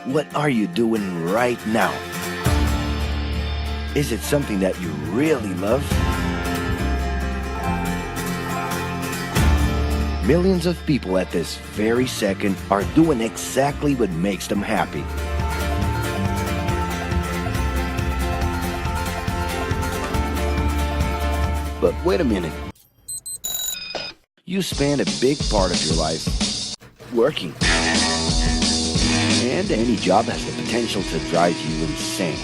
What are you doing right now? Is it something that you really love? Millions of people at this very second are doing exactly what makes them happy. But wait a minute. You spend a big part of your life working. And any job has the potential to drive you insane.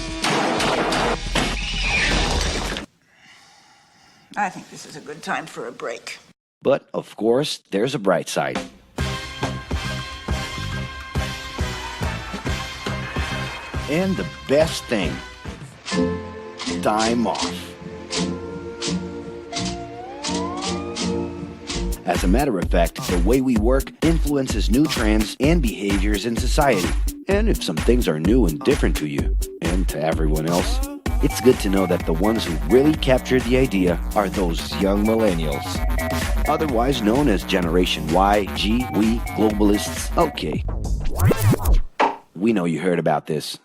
I think this is a good time for a break. But, of course, there's a bright side. And the best thing, time off. As a matter of fact, the way we work influences new trends and behaviors in society. And if some things are new and different to you, and to everyone else, it's good to know that the ones who really captured the idea are those young millennials. Otherwise known as Generation Y, G, we, globalists. Okay. We know you heard about this.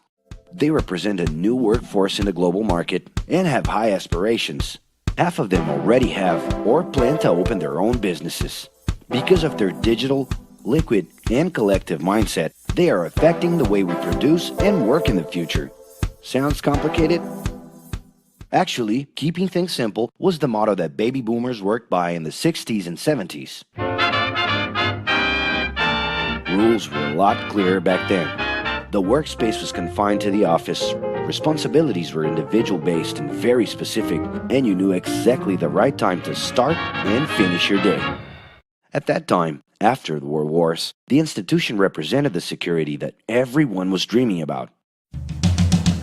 They represent a new workforce in the global market and have high aspirations. Half of them already have or plan to open their own businesses. Because of their digital, liquid, and collective mindset, they are affecting the way we produce and work in the future. Sounds complicated? Actually, keeping things simple was the motto that baby boomers worked by in the 60s and 70s. Rules were a lot clearer back then. The workspace was confined to the office. Responsibilities were individual-based and very specific, and you knew exactly the right time to start and finish your day. At that time, after the World Wars, the institution represented the security that everyone was dreaming about.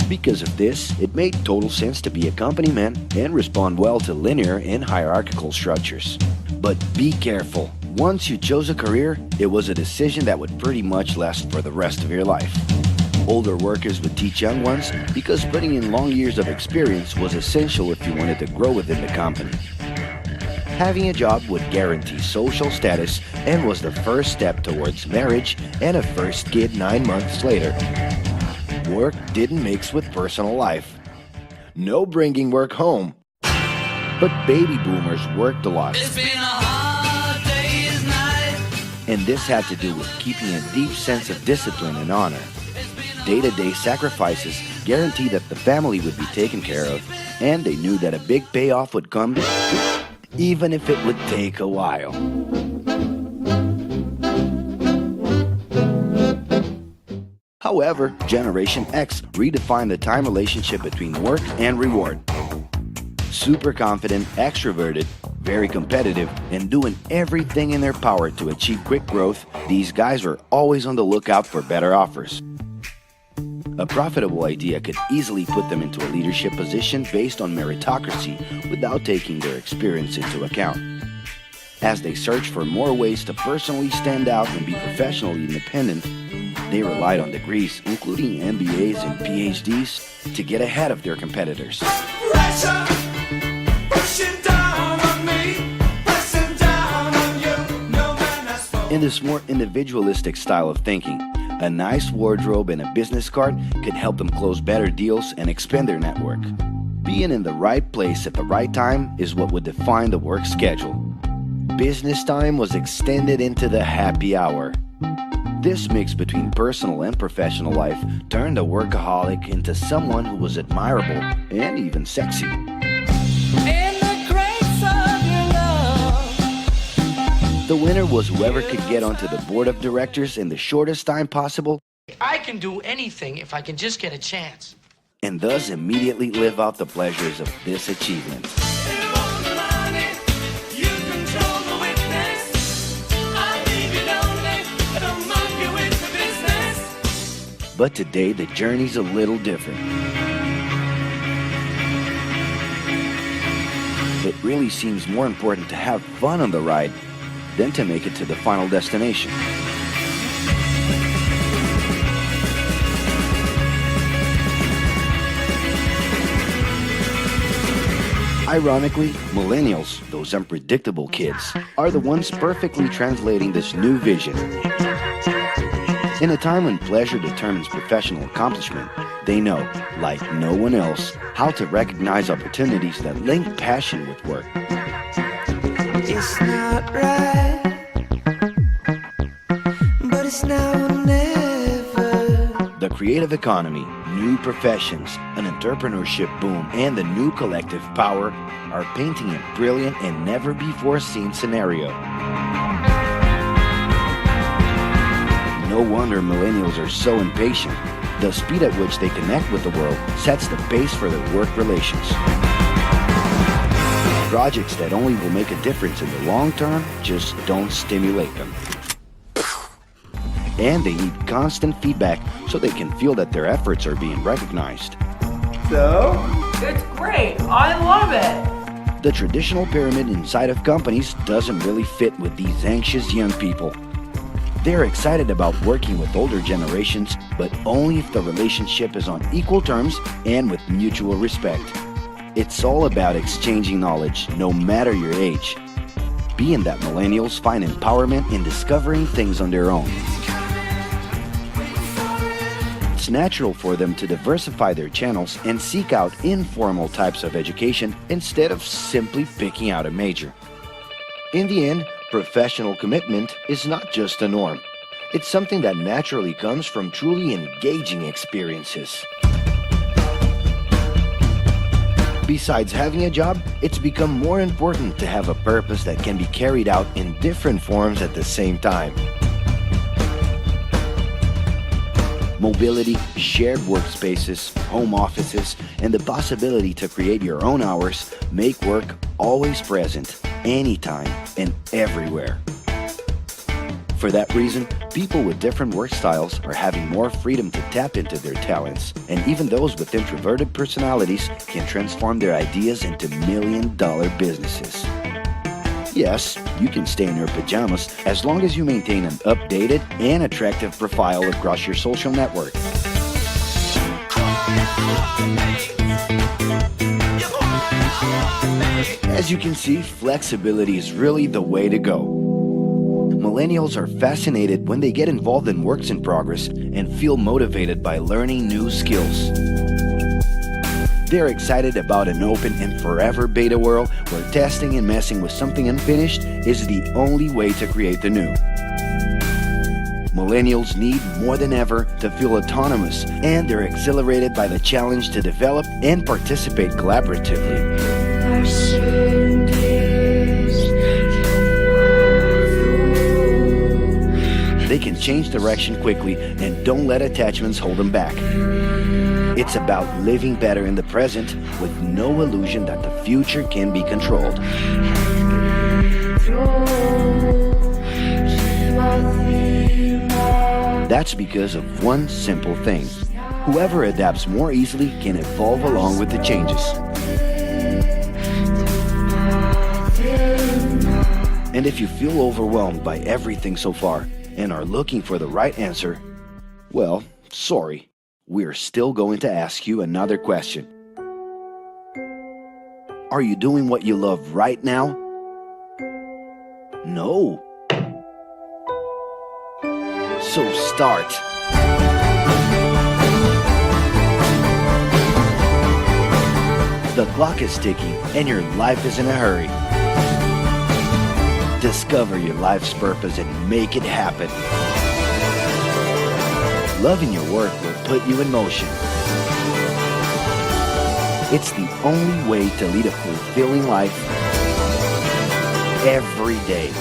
Because of this, it made total sense to be a company man and respond well to linear and hierarchical structures. But be careful. Once you chose a career, it was a decision that would pretty much last for the rest of your life. Older workers would teach young ones because putting in long years of experience was essential if you wanted to grow within the company. Having a job would guarantee social status and was the first step towards marriage and a first kid 9 months later. Work didn't mix with personal life. No bringing work home. But baby boomers worked a lot. It's been a hard day's night. And this had to do with keeping a deep sense of discipline and honor. Day-to-day sacrifices guaranteed that the family would be taken care of, and they knew that a big payoff would come, even if it would take a while. However, Generation X redefined the time relationship between work and reward. Super confident, extroverted, very competitive, and doing everything in their power to achieve quick growth, these guys were always on the lookout for better offers. A profitable idea could easily put them into a leadership position based on meritocracy without taking their experience into account. As they searched for more ways to personally stand out and be professionally independent, they relied on degrees, including MBAs and PhDs, to get ahead of their competitors. Pressure, pushing down on me, pressing down on you. No man has spoken. In this more individualistic style of thinking, a nice wardrobe and a business card could help them close better deals and expand their network. Being in the right place at the right time is what would define the work schedule. Business time was extended into the happy hour. This mix between personal and professional life turned a workaholic into someone who was admirable and even sexy. In the grace of your love. The winner was whoever could get onto the board of directors in the shortest time possible I can do anything if I can just get a chance. and thus immediately live out the pleasures of this achievement. You own the money, you control the witness. I leave you lonely, don't monkey with the business. But today, the journey's a little different. It really seems more important to have fun on the ride than to make it to the final destination. Ironically, millennials, those unpredictable kids, are the ones perfectly translating this new vision. In a time when pleasure determines professional accomplishment, they know, like no one else, how to recognize opportunities that link passion with work. It's not right, but it's now or never. The creative economy, new professions, an entrepreneurship boom, and the new collective power are painting a brilliant and never-before-seen scenario. No wonder millennials are so impatient. The speed at which they connect with the world sets the pace for their work relations. Projects that only will make a difference in the long term just don't stimulate them. And they need constant feedback so they can feel that their efforts are being recognized. So? It's great. I love it. The traditional pyramid inside of companies doesn't really fit with these anxious young people. They're excited about working with older generations, but only if the relationship is on equal terms and with mutual respect. It's all about exchanging knowledge, no matter your age. Being that millennials find empowerment in discovering things on their own. It's natural for them to diversify their channels and seek out informal types of education instead of simply picking out a major. In the end, professional commitment is not just a norm. It's something that naturally comes from truly engaging experiences. Besides having a job, it's become more important to have a purpose that can be carried out in different forms at the same time. Mobility, shared workspaces, home offices, and the possibility to create your own hours make work always present, anytime and everywhere. For that reason, people with different work styles are having more freedom to tap into their talents, and even those with introverted personalities can transform their ideas into million-dollar businesses. Yes, you can stay in your pajamas as long as you maintain an updated and attractive profile across your social network. As you can see, flexibility is really the way to go. Millennials are fascinated when they get involved in works in progress and feel motivated by learning new skills. They're excited about an open and forever beta world where testing and messing with something unfinished is the only way to create the new. Millennials need more than ever to feel autonomous, and they're exhilarated by the challenge to develop and participate collaboratively. They can change direction quickly and don't let attachments hold them back. It's about living better in the present with no illusion that the future can be controlled. That's because of one simple thing. Whoever adapts more easily can evolve along with the changes. And if you feel overwhelmed by everything so far and are looking for the right answer, well, sorry. We're still going to ask you another question. Are you doing what you love right now? No. So start. The clock is ticking and your life is in a hurry. Discover your life's purpose and make it happen. Loving your work will put you in motion. It's the only way to lead a fulfilling life every day.